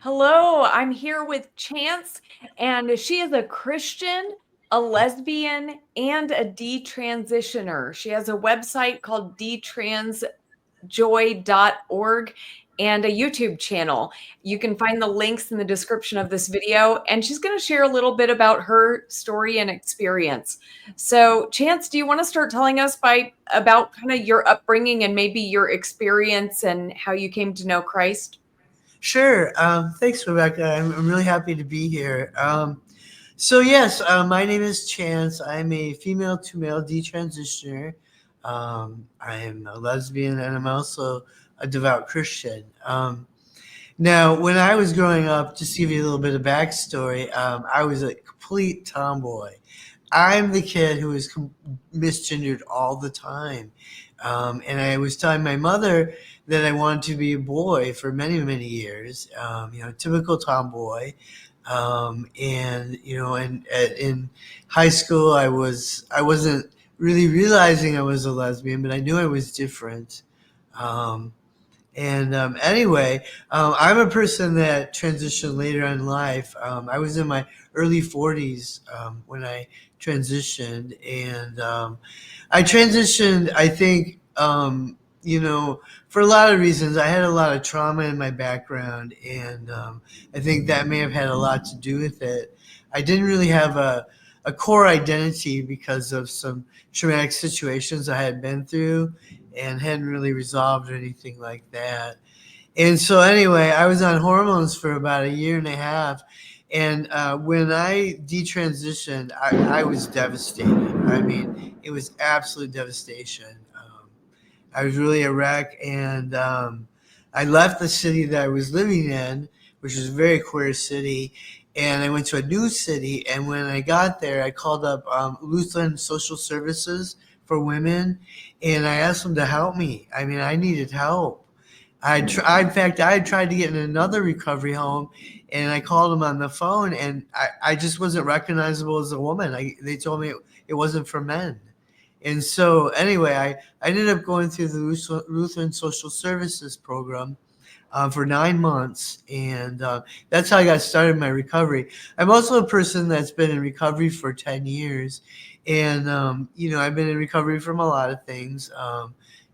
Hello, I'm here with Chance, and she is a Christian, a lesbian, and a detransitioner. She has a website called detransjoy.org and a YouTube channel. You can find the links in the description of this video, and she's going to share a little bit about her story and experience. So, Chance, do you want to start telling us about kind of your upbringing and maybe your experience and how you came to know Christ? Sure. Thanks, Rebecca. I'm really happy to be here. So yes, my name is Chance. I'm a female to male detransitioner. I am a lesbian, and I'm also a devout Christian. Now, when I was growing up, just to give you a little bit of backstory, I was a complete tomboy. I'm the kid who was misgendered all the time. And I was telling my mother that I wanted to be a boy for many, many years, typical tomboy. In high school, I wasn't really realizing I was a lesbian, but I knew I was different. Um, I'm a person that transitioned later in life. I was in my early 40s when I transitioned. I transitioned, I think, for a lot of reasons. I had a lot of trauma in my background, and I think that may have had a lot to do with it. I didn't really have a core identity because of some traumatic situations I had been through and hadn't really resolved or anything like that. And so, anyway, I was on hormones for about a year and a half. And when I detransitioned, I was devastated. I mean, it was absolute devastation. I was really a wreck. And I left the city that I was living in, which was a very queer city. And I went to a new city. And when I got there, I called up Lutheran Social Services for Women. And I asked them to help me. I mean, I needed help. In fact, I had tried to get in another recovery home, and I called them on the phone, and I just wasn't recognizable as a woman. They told me it wasn't for men. And so, anyway, I ended up going through the Lutheran Social Services program for 9 months, and that's how I got started in my recovery. I'm also a person that's been in recovery for 10 years, and I've been in recovery from a lot of things.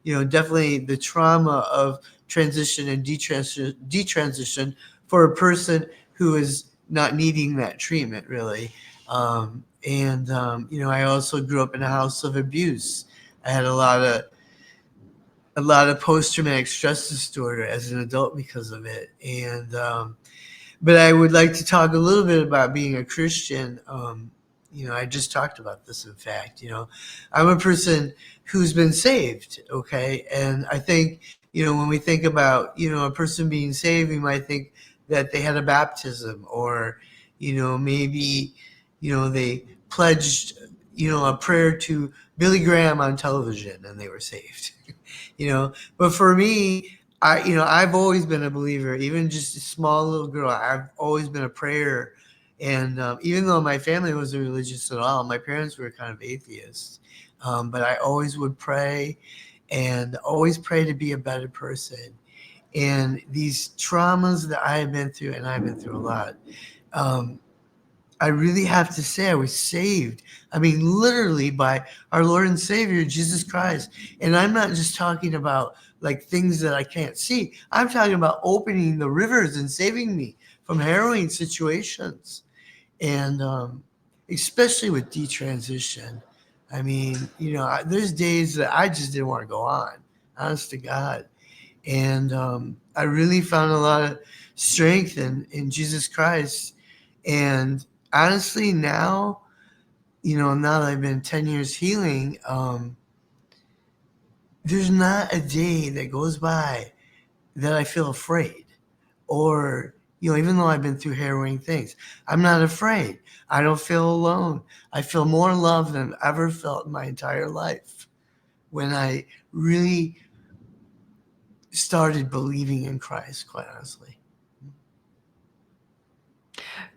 Definitely the trauma of transition and detransition for a person who is not needing that treatment, really. I also grew up in a house of abuse. I had a lot of post-traumatic stress disorder as an adult because of it. But I would like to talk a little bit about being a Christian. I just talked about this, in fact. I'm a person who's been saved, okay? And I think, when we think about, a person being saved, we might think that they had a baptism, or, maybe, they pledged, a prayer to Billy Graham on television and they were saved. But for me, I've always been a believer. Even just a small little girl, I've always been a prayer. And even though my family wasn't religious at all, my parents were kind of atheists. But I always would pray, and always pray to be a better person. And these traumas that I have been through, and I've been through a lot, um, I really have to say I was saved. I mean, literally by our Lord and Savior, Jesus Christ. And I'm not just talking about like things that I can't see. I'm talking about opening the rivers and saving me from harrowing situations. And especially with detransition. I mean, there's days that I just didn't want to go on, honest to God. And I really found a lot of strength in Jesus Christ. And honestly, now that I've been 10 years healing, there's not a day that goes by that I feel afraid. Or, even though I've been through harrowing things, I'm not afraid. I don't feel alone. I feel more love than I've ever felt in my entire life when I really started believing in Christ, quite honestly.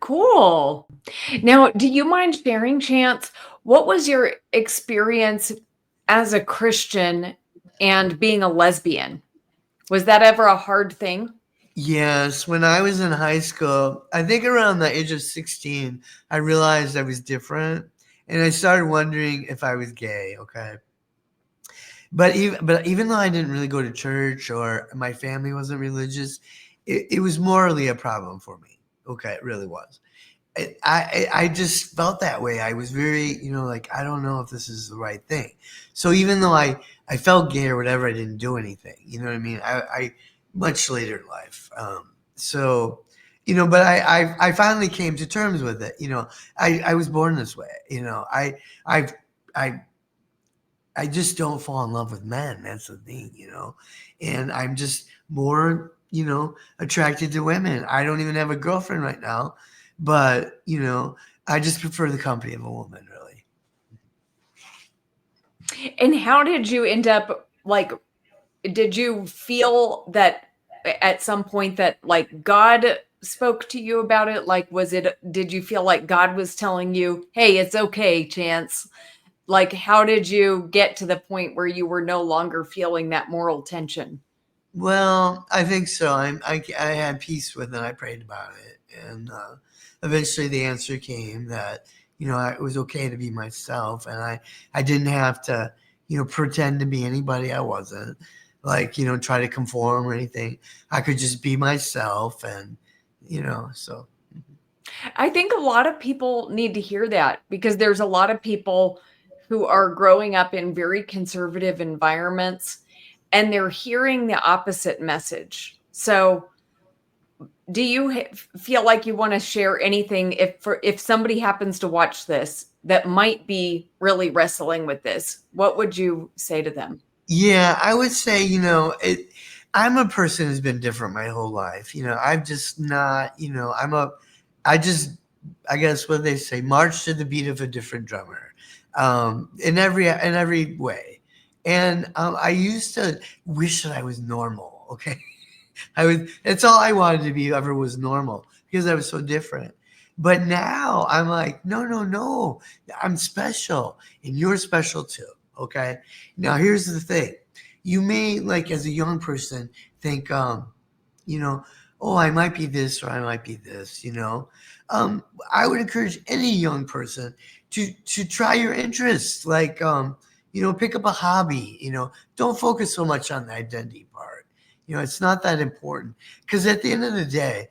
Cool. Now, do you mind sharing, Chance, what was your experience as a Christian and being a lesbian? Was that ever a hard thing? Yes, when I was in high school, I think around the age of 16, I realized I was different and I started wondering if I was gay, okay? But even though I didn't really go to church or my family wasn't religious, it was morally a problem for me. Okay, it really was. I just felt that way. I was very, like, I don't know if this is the right thing. So even though I felt gay or whatever, I didn't do anything. You know what I mean? I much later in life. So, but I finally came to terms with it. I was born this way. I I I just don't fall in love with men. That's the thing. And I'm just more, attracted to women. I don't even have a girlfriend right now, but I just prefer the company of a woman, really. And how did you end up like did you feel that at some point that like God spoke to you about it? Like did you feel like God was telling you, "Hey, it's okay, Chance." Like how did you get to the point where you were no longer feeling that moral tension? Well, I think so. I had peace with it. I prayed about it, and eventually the answer came that it was okay to be myself, and I didn't have to pretend to be anybody I wasn't, like try to conform or anything. I could just be myself, and so. I think a lot of people need to hear that because there's a lot of people who are growing up in very conservative environments and they're hearing the opposite message. So, do you feel like you want to share anything if somebody happens to watch this that might be really wrestling with this? What would you say to them? Yeah, I would say, I'm a person who's been different my whole life. I'm just not, I just, I guess what they say, march to the beat of a different drummer, in every way. And I used to wish that I was normal. Okay. It's all I wanted to be ever was normal because I was so different. But now I'm like, no, no, no, I'm special and you're special too. Okay. Now here's the thing. You may, like, as a young person, think, you know, oh, I might be this or I might be this. Um, I would encourage any young person to try your interests. Like, pick up a hobby. Don't focus so much on the identity part. It's not that important because at the end of the day,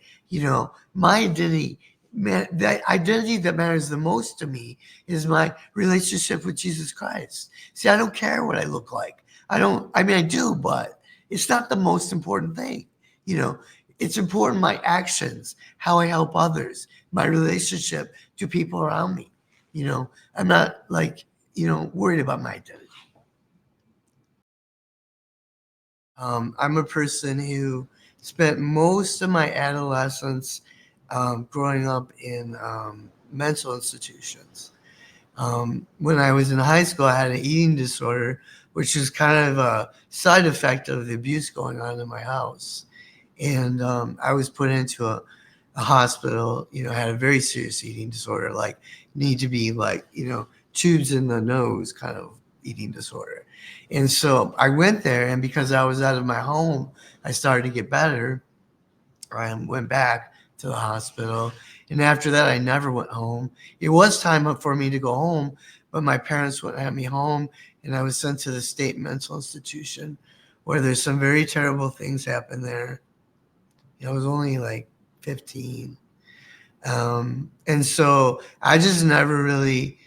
my identity, man, the identity that matters the most to me is my relationship with Jesus Christ. See, I don't care what I look like. I mean, I do, but it's not the most important thing. You know, it's important my actions, how I help others, my relationship to people around me. I'm not like, worried about my identity. I'm a person who spent most of my adolescence growing up in mental institutions. When I was in high school, I had an eating disorder, which is kind of a side effect of the abuse going on in my house. And I was put into a hospital. I had a very serious eating disorder, like need to be like tubes in the nose kind of eating disorder. And so I went there, and because I was out of my home, I started to get better. I went back to the hospital, and after that, I never went home. It was time for me to go home, but my parents wouldn't have me home, and I was sent to the state mental institution, where there's some very terrible things happen there. I was only like 15. And so I just never really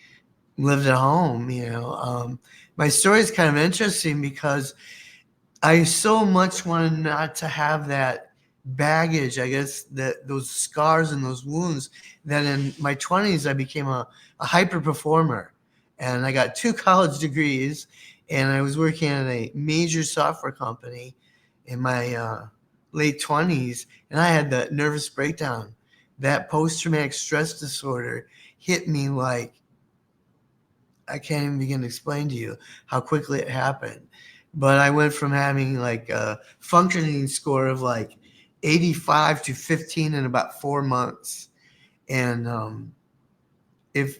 lived at home. My story is kind of interesting because I so much wanted not to have that baggage, I guess, that those scars and those wounds, that in my 20s I became a hyper performer. And I got 2 college degrees, and I was working at a major software company in my late 20s, and I had the nervous breakdown. That post traumatic stress disorder hit me like I can't even begin to explain to you how quickly it happened. But I went from having like a functioning score of like 85 to 15 in about 4 months. And if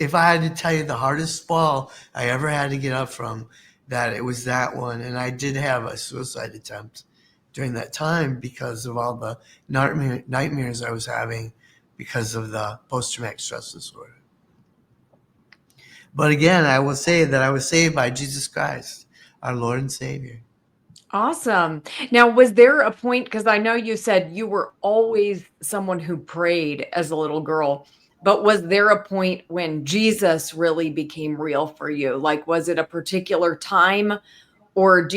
if I had to tell you the hardest fall I ever had to get up from, that it was that one. And I did have a suicide attempt during that time because of all the nightmares I was having because of the post-traumatic stress disorder. But again, I will say that I was saved by Jesus Christ, our Lord and Savior. Awesome. Now, was there a point, because I know you said you were always someone who prayed as a little girl, but was there a point when Jesus really became real for you? Like, was it a particular time, or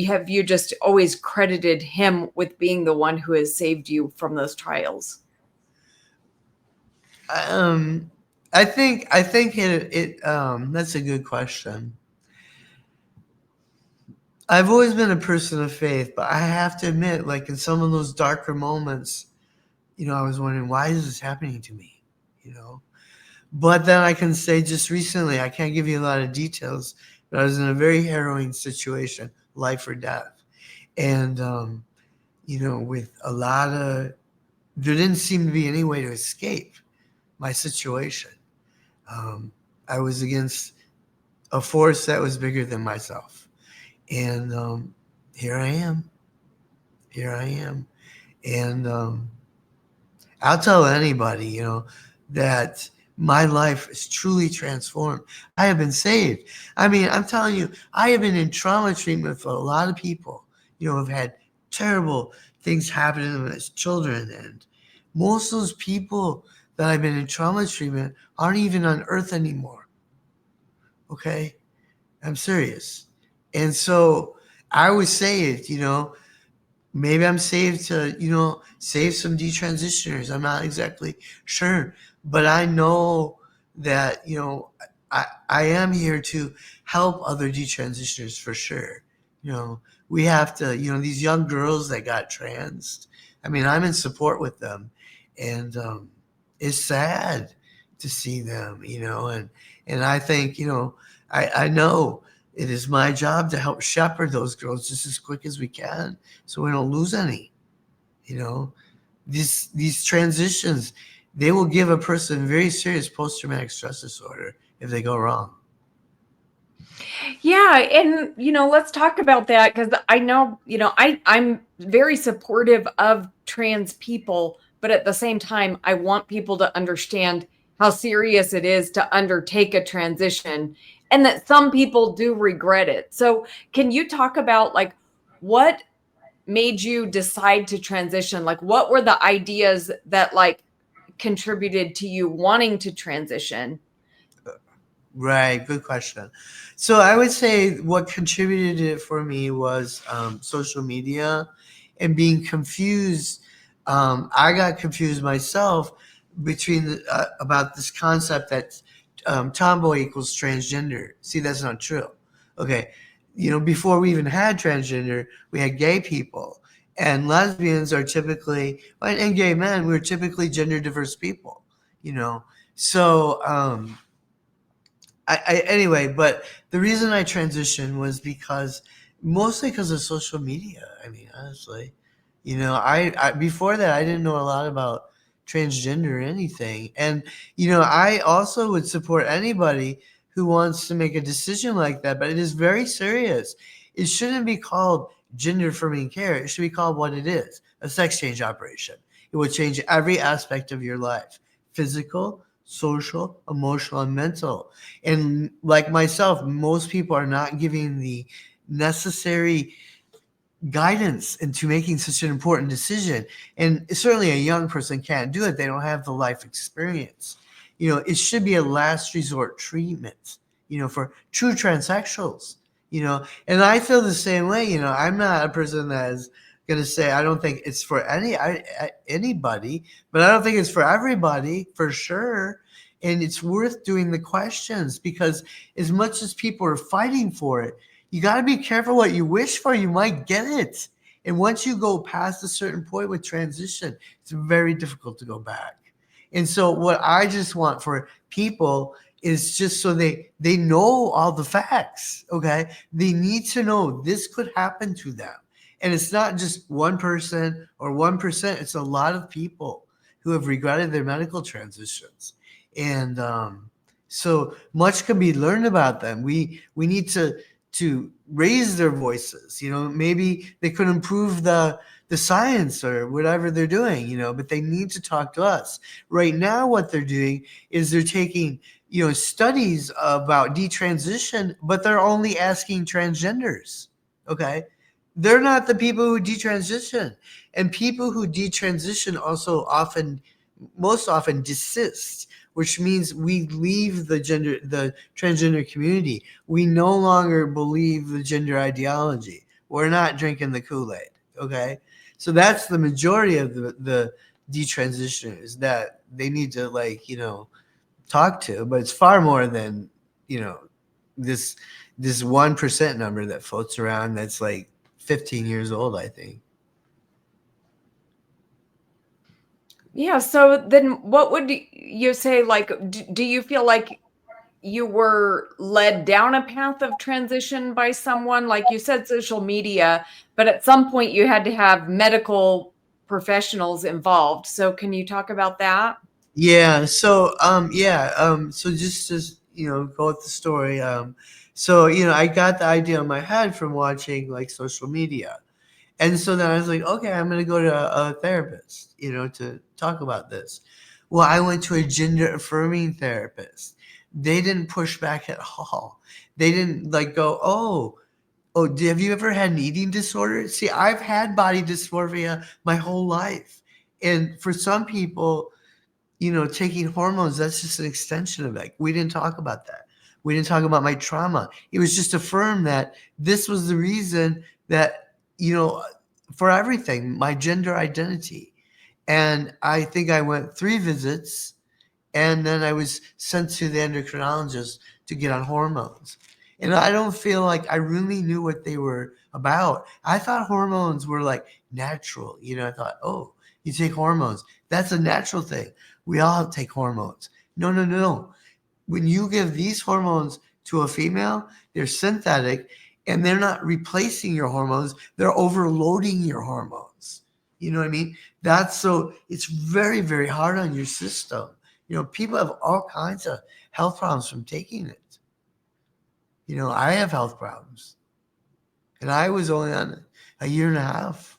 have you just always credited him with being the one who has saved you from those trials? Um, I think it that's a good question. I've always been a person of faith, but I have to admit, like in some of those darker moments, I was wondering, why is this happening to me? You know, but then I can say just recently, I can't give you a lot of details, but I was in a very harrowing situation, life or death, and with a lot of, there didn't seem to be any way to escape my situation. Um, I was against a force that was bigger than myself. And here I am. Here I am. And I'll tell anybody, that my life is truly transformed. I have been saved. I mean, I'm telling you, I have been in trauma treatment for a lot of people, have had terrible things happen to them as children. And most of those people that I've been in trauma treatment aren't even on earth anymore. Okay? I'm serious. And so I was saved, maybe I'm saved to, save some detransitioners. I'm not exactly sure, but I know that, I am here to help other detransitioners for sure. We have to, these young girls that got transed, I mean, I'm in support with them, and it's sad to see them, and I think, I know it is my job to help shepherd those girls just as quick as we can so we don't lose any. You know, these transitions, they will give a person very serious post-traumatic stress disorder if they go wrong. Yeah, and let's talk about that, because I know, I'm very supportive of trans people, but at the same time, I want people to understand how serious it is to undertake a transition, and that some people do regret it. So, can you talk about, like, what made you decide to transition? Like, what were the ideas that, like, contributed to you wanting to transition? Right, good question. So I would say what contributed it for me was social media and being confused. I got confused myself between about this concept that tomboy equals transgender. See, that's not true. Okay, before we even had transgender, we had gay people, and lesbians are typically, and gay men, we're typically gender diverse people. You know, so. Anyway, but the reason I transitioned was mostly because of social media. I mean, honestly, I before that I didn't know a lot about transgender or anything, and I also would support anybody who wants to make a decision like that. But it is very serious. It shouldn't be called gender affirming care. It should be called what it is: a sex change operation. It will change every aspect of your life: physical, social, emotional, and mental. And like myself, most people are not giving the necessary guidance into making such an important decision. And certainly a young person can't do it. They don't have the life experience. It should be a last resort treatment, for true transsexuals, and I feel the same way. I'm not a person that is going to say, I don't think it's for anybody, but I don't think it's for everybody for sure. And it's worth doing the questions, because as much as people are fighting for it, you got to be careful what you wish for. You might get it. And once you go past a certain point with transition, it's very difficult to go back. And so what I just want for people is just so they know all the facts, okay? They need to know this could happen to them. And it's not just one person or 1%. It's a lot of people who have regretted their medical transitions. And so much can be learned about them. We need to to raise their voices. Maybe they could improve the science or whatever they're doing, but they need to talk to us. Right now, what they're doing is they're taking, studies about detransition, but they're only asking transgenders. Okay. They're not the people who detransition. And people who detransition also most often desist, which means we leave the transgender community. We no longer believe the gender ideology. We're not drinking the Kool-Aid. Okay. So that's the majority of the detransitioners that they need to talk to, but it's far more than, you know, this 1% number that floats around that's like 15 years old, I think. Yeah, so then what would you say, like, do you feel like you were led down a path of transition by someone? Like you said, social media, but at some point you had to have medical professionals involved. So can you talk about that? So just to go with the story. So I got the idea in my head from watching like social media. And so then I was like, okay, I'm going to go to a therapist, to talk about this. Well, I went to a gender affirming therapist. They didn't push back at all. They didn't like go, have you ever had an eating disorder? See, I've had body dysmorphia my whole life. And for some people, taking hormones, that's just an extension of that. We didn't talk about that. We didn't talk about my trauma. It was just affirmed that this was the reason that, for everything, my gender identity. And I think I went 3 visits, and then I was sent to the endocrinologist to get on hormones. And I don't feel like I really knew what they were about. I thought hormones were like natural. I thought, oh, you take hormones. That's a natural thing. We all take hormones. No, no, no, no. When you give these hormones to a female, they're synthetic and they're not replacing your hormones. They're overloading your hormones. You know what I mean? It's very, very hard on your system. People have all kinds of health problems from taking it. I have health problems, and I was only on a year and a half.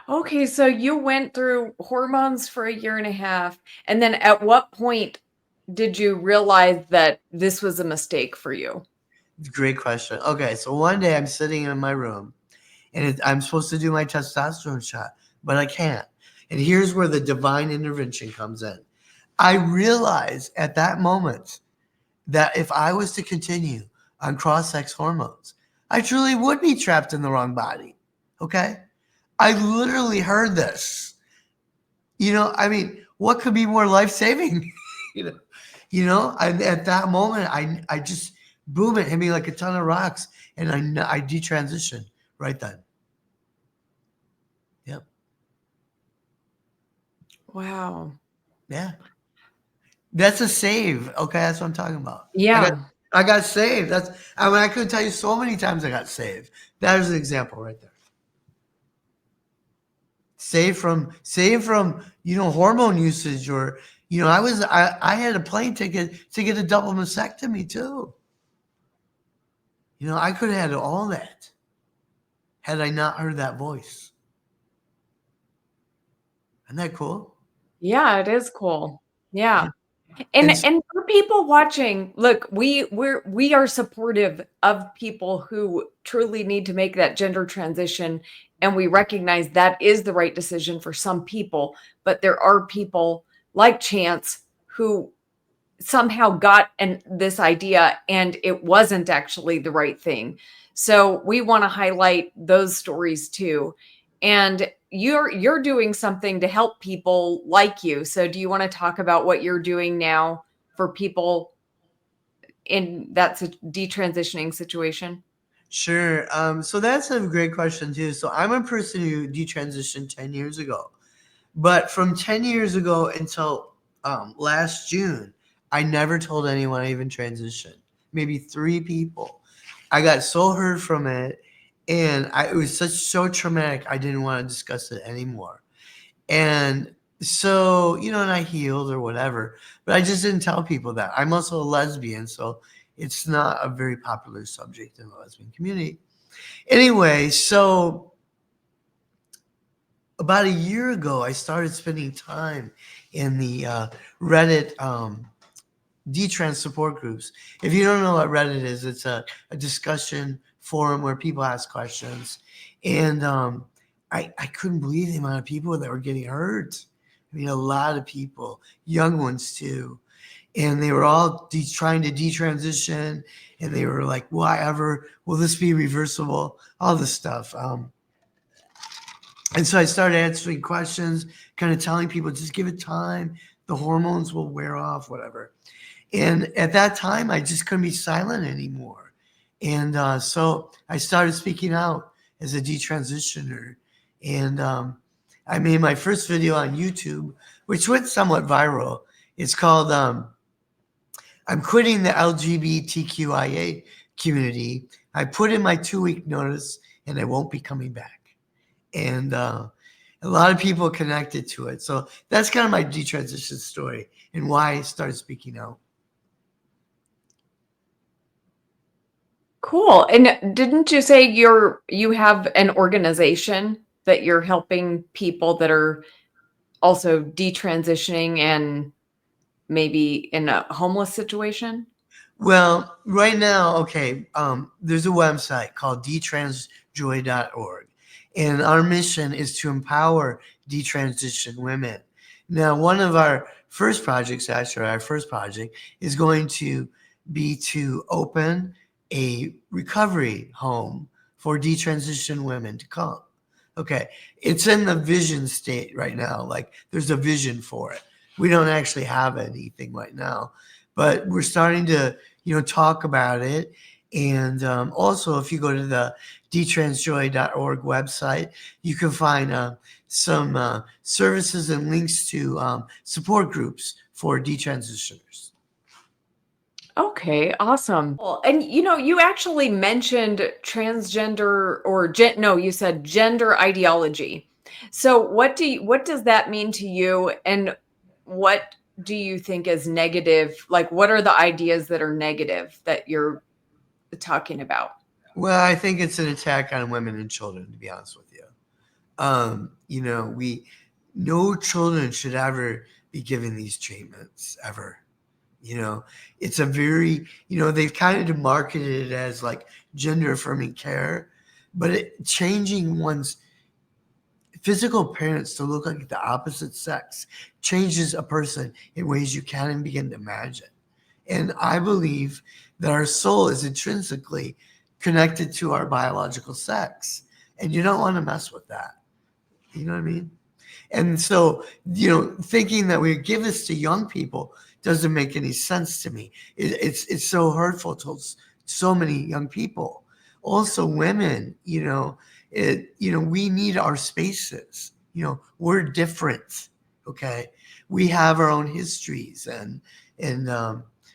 Okay, so you went through hormones for a year and a half, and then at what point did you realize that this was a mistake for you? Great question. Okay, so one day I'm sitting in my room, and I'm supposed to do my testosterone shot, but I can't. And here's where the divine intervention comes in. I realized at that moment that if I was to continue on cross-sex hormones, I truly would be trapped in the wrong body. Okay? I literally heard this. I mean, what could be more life-saving? you know, at that moment, I just boom, it hit me like a ton of rocks, and I detransitioned right then. Yep. Wow. Yeah. That's a save. Okay, that's what I'm talking about. I got Yeah. I got saved. I could tell you so many times I got saved. That is an example right there. Saved from hormone usage, or I had a plane ticket to get a double mastectomy too. I could have had all that had I not heard that voice. Isn't that cool? Yeah, it is cool. Yeah. Yeah. And And and for people watching, look, we are supportive of people who truly need to make that gender transition, and we recognize that is the right decision for some people, but there are people like Chance who somehow got this idea and it wasn't actually the right thing. So we want to highlight those stories too. And you're doing something to help people like you. So do you want to talk about what you're doing now for people in that detransitioning situation? sure. So that's a great question too. So I'm a person who detransitioned 10 years ago. But from 10 years ago until last June, I never told anyone I even transitioned. Maybe 3 people. I got so hurt from it, and it was so traumatic. I didn't want to discuss it anymore. And so, and I healed or whatever, but I just didn't tell people that. I'm also a lesbian, so it's not a very popular subject in the lesbian community. Anyway, so about a year ago, I started spending time in the Reddit detrans support groups. If you don't know what Reddit is, it's a discussion forum where people ask questions. And I couldn't believe the amount of people that were getting hurt. I mean, a lot of people, young ones too. And they were all trying to detransition. And they were like, whatever, will this be reversible? All this stuff. And so I started answering questions, kind of telling people, just give it time. The hormones will wear off, whatever. And at that time, I just couldn't be silent anymore. And so I started speaking out as a detransitioner. And I made my first video on YouTube, which went somewhat viral. It's called I'm Quitting the LGBTQIA Community. I put in my 2-week notice and I won't be coming back. And a lot of people connected to it. So that's kind of my detransition story and why I started speaking out. Cool. And didn't you say you have an organization that you're helping people that are also detransitioning and maybe in a homeless situation? Well, right now, okay, there's a website called detranjoy.org. And our mission is to empower detransition women. Now, one of our first projects, actually, our first project is going to be to open a recovery home for detransition women to come. Okay, it's in the vision state right now. Like there's a vision for it. We don't actually have anything right now, but we're starting to, talk about it. And also, if you go to the detransjoy.org website, you can find some services and links to support groups for detransitioners. Okay, awesome. Well, and you actually mentioned transgender or no, you said gender ideology. So what does that mean to you and what do you think is negative? Like what are the ideas that are negative that you're talking about? Well, I think it's an attack on women and children, to be honest with you. We no children should ever be given these treatments ever. It's a very, they've kind of marketed it as like gender affirming care, but changing one's physical appearance to look like the opposite sex changes a person in ways you can't even begin to imagine. And I believe that our soul is intrinsically connected to our biological sex. And you don't want to mess with that. You know what I mean? And so, thinking that we give this to young people doesn't make any sense to me. It's so hurtful to so many young people. Also, women, we need our spaces. We're different. Okay, we have our own histories, and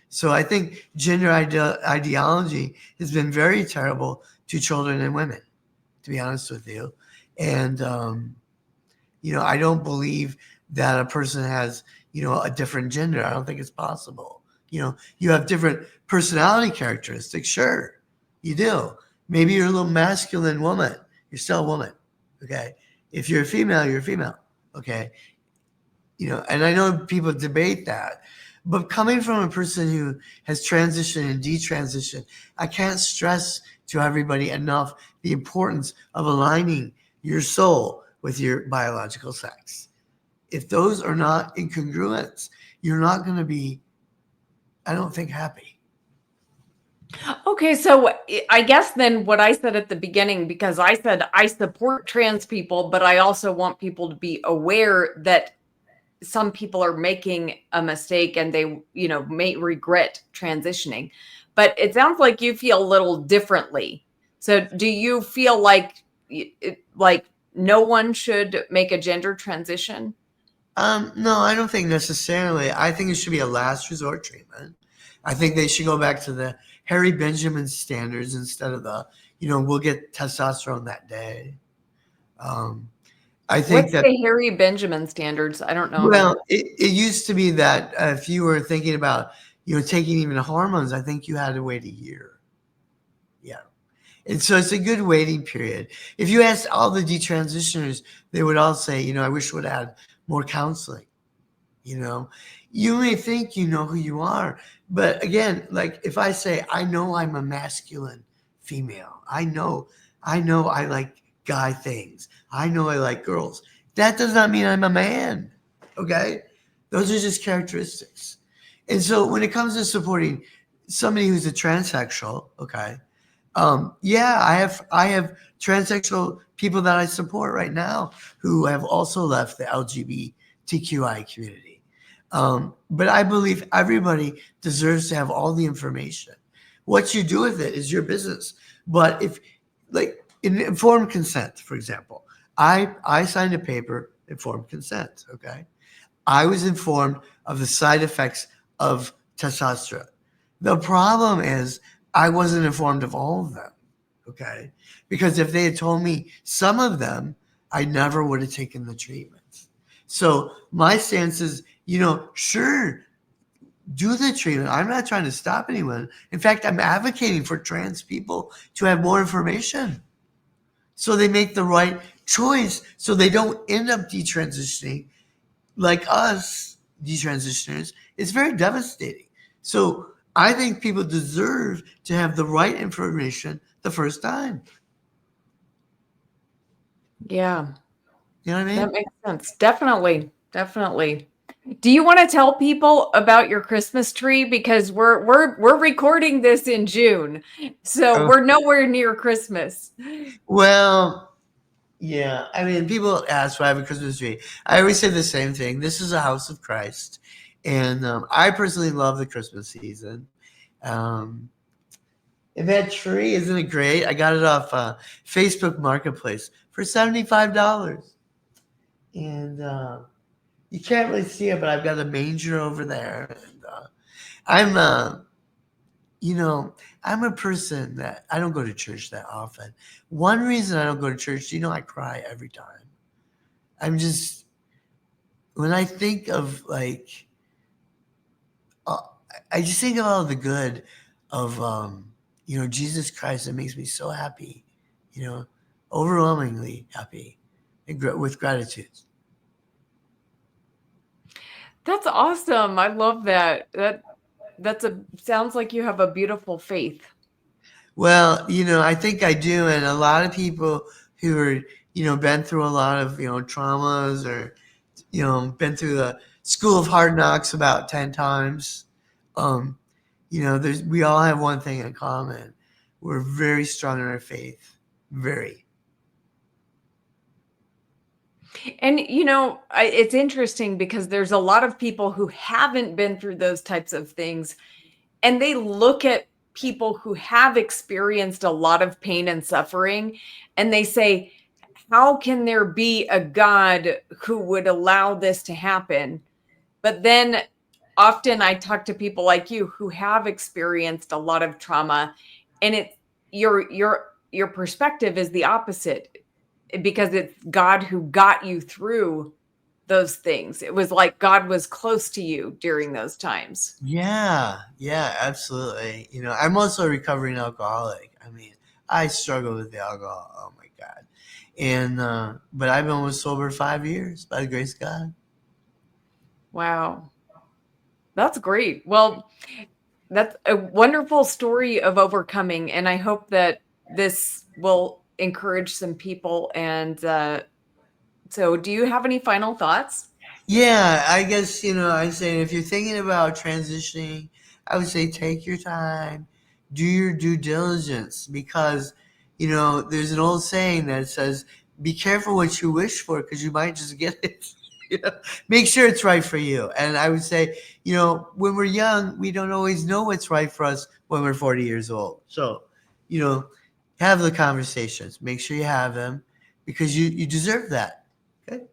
so I think gender ideology has been very terrible to children and women, to be honest with you, and I don't believe that a person has, a different gender. I don't think it's possible. You have different personality characteristics. Sure, you do. Maybe you're a little masculine woman. You're still a woman. Okay. If you're a female, you're a female. Okay. And I know people debate that. But coming from a person who has transitioned and detransitioned, I can't stress to everybody enough the importance of aligning your soul with your biological sex. If those are not incongruents, you're not going to be, I don't think, happy. Okay, so I guess then what I said at the beginning, because I said I support trans people, but I also want people to be aware that some people are making a mistake and they, may regret transitioning. But it sounds like you feel a little differently. So do you feel like no one should make a gender transition? No, I don't think necessarily. I think it should be a last resort treatment. I think they should go back to the Harry Benjamin standards instead of the, we'll get testosterone that day. I think What's that, the Harry Benjamin standards? I don't know about well, that. it used to be that if you were thinking about, taking even hormones, I think you had to wait a year. Yeah. And so it's a good waiting period. If you ask all the detransitioners, they would all say, I wish we would have had more counseling. You know, you may think you know who you are, but again, like if I say, I know I'm a masculine female, I know I like guy things, I know I like girls. That does not mean I'm a man. Okay. Those are just characteristics. And so when it comes to supporting somebody who's a transsexual, okay, yeah, I have transsexual people that I support right now who have also left the LGBTQI community. But I believe everybody deserves to have all the information. What you do with it is your business. But if, like, in informed consent, for example, I signed a paper, informed consent. Okay, I was informed of the side effects of testosterone. The problem is I wasn't informed of all of them. Okay. Because if they had told me some of them, I never would have taken the treatment. So my stance is, sure, do the treatment. I'm not trying to stop anyone. In fact, I'm advocating for trans people to have more information so they make the right choice so they don't end up detransitioning like us, detransitioners. It's very devastating. So I think people deserve to have the right information the first time. Yeah, You know what I that mean? makes sense. Definitely. Definitely. Do you want to tell people about your Christmas tree? Because we're recording this in June, so Oh, we're nowhere near Christmas. well, yeah. I mean, people ask why I have a Christmas tree. I always say the same thing. This is a house of Christ. And I personally love the Christmas season. Um, and that tree, isn't it great? I got it off Facebook Marketplace for $75. And you can't really see it, but I've got a manger over there. And I'm, you know, I'm a person that I don't go to church that often. One reason I don't go to church, I cry every time. I'm just, when I think of like, uh, I just think of all the good of, Jesus Christ. It makes me so happy, you know, overwhelmingly happy and with gratitude. That's awesome. I love that. That's a sounds like you have a beautiful faith. Well, I think I do. And a lot of people who are, been through a lot of, traumas or, been through the school of hard knocks about 10 times. Um, we all have one thing in common. We're very strong in our faith. Very. And it's interesting because there's a lot of people who haven't been through those types of things, and they look at people who have experienced a lot of pain and suffering, and they say, how can there be a God who would allow this to happen? But then often I talk to people like you who have experienced a lot of trauma, and your perspective is the opposite, because it's God who got you through those things. It was like God was close to you during those times. Yeah. Yeah, absolutely. I'm also a recovering alcoholic. I mean, I struggle with the alcohol. Oh my God. And, but I've been almost sober 5 years by the grace of God. Wow. That's great. Well, that's a wonderful story of overcoming, and I hope that this will encourage some people. And so, do you have any final thoughts? Yeah, I guess, I say if you're thinking about transitioning, I would say take your time, do your due diligence because, there's an old saying that says, be careful what you wish for because you might just get it. you know, Make sure it's right for you. And I would say, when we're young, we don't always know what's right for us when we're 40 years old. So, you know, have the conversations, make sure you have them because you deserve that. Okay.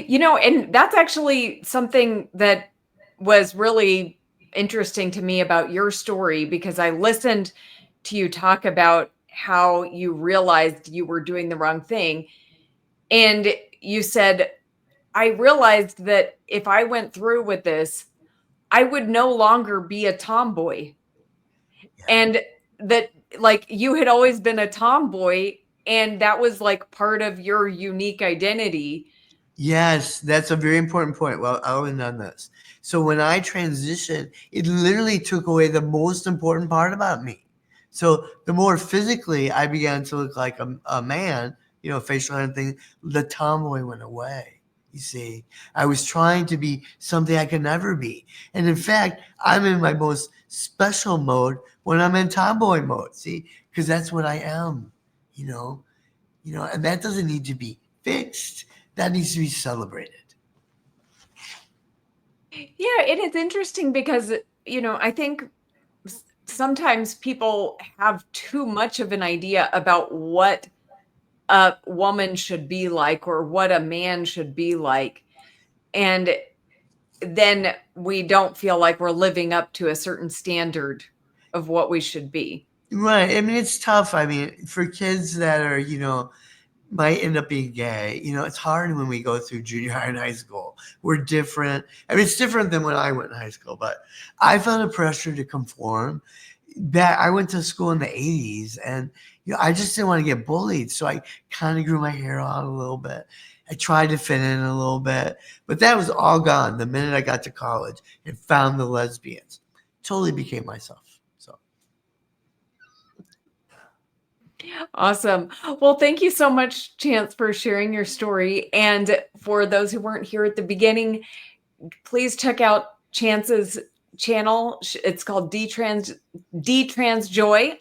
And that's actually something that was really interesting to me about your story, because I listened to you talk about how you realized you were doing the wrong thing. And you said, I realized that if I went through with this, I would no longer be a tomboy. And that, like, you had always been a tomboy, and that was like part of your unique identity. Yes, that's a very important point. Well, I'll end on this. So when I transitioned, it literally took away the most important part about me. So the more physically I began to look like a man, facial hair and thing, the tomboy went away. You see, I was trying to be something I could never be. And in fact, I'm in my most special mode when I'm in tomboy mode. See, because that's what I am, you know and that doesn't need to be fixed. That needs to be celebrated. Yeah, and it's interesting because, I think sometimes people have too much of an idea about what a woman should be like or what a man should be like. And then we don't feel like we're living up to a certain standard of what we should be. Right. I mean, it's tough. I mean, for kids that are, might end up being gay, it's hard when we go through junior high and high school. We're different. I mean, it's different than when I went in high school, but I felt a pressure to conform. That I went to school in the 80s, and I just didn't want to get bullied, so I kind of grew my hair out a little bit. I tried to fit in a little bit, but that was all gone the minute I got to college and found the lesbians. Totally became myself. So Awesome. Well, thank you so much, Chance, for sharing your story. And for those who weren't here at the beginning, please check out Chance's channel. It's called Detransjoy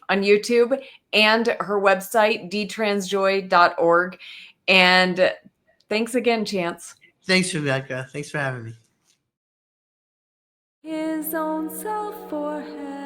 on YouTube, and her website, detransjoy.org. And thanks again, Chance. thanks, Rebecca. Thanks for having me. His own self forehead.